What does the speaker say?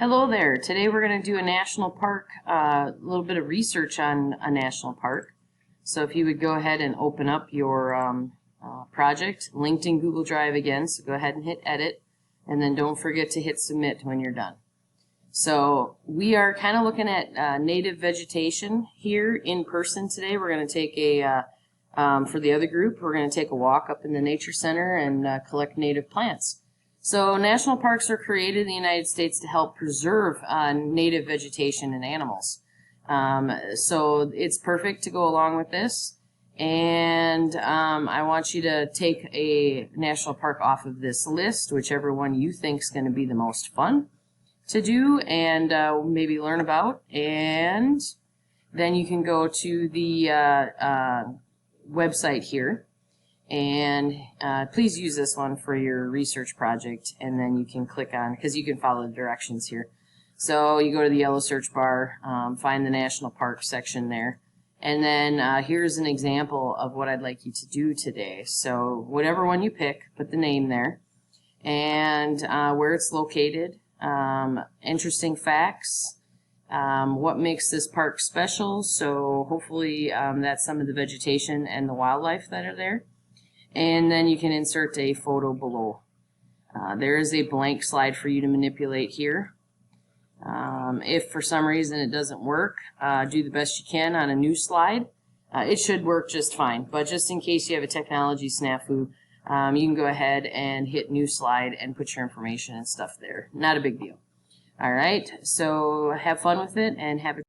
Hello there. Today we're going to do a national park, a little bit of research on a national park. So if you would go ahead and open up your project, linked in Google Drive again, so go ahead and hit edit, and then don't forget to hit submit when you're done. So we are kind of looking at native vegetation here in person today. We're going to take for the other group, we're going to take a walk up in the Nature Center and collect native plants. So national parks are created in the United States to help preserve native vegetation and animals. So it's perfect to go along with this. And I want you to take a national park off of this list, whichever one you think is going to be the most fun to do and maybe learn about. And then you can go to the website here. And please use this one for your research project, and then you can click on, because you can follow the directions here. So you go to the yellow search bar, find the national park section there, and then here's an example of what I'd like you to do today. So whatever one you pick, put the name there, and where it's located, interesting facts, what makes this park special, so hopefully that's some of the vegetation and the wildlife that are there. And then you can insert a photo below. There is a blank slide for you to manipulate here. If for some reason it doesn't work, do the best you can on a new slide. It should work just fine, but just in case you have a technology snafu, you can go ahead and hit new slide and put your information and stuff there. Not a big deal. All right, so have fun with it and have a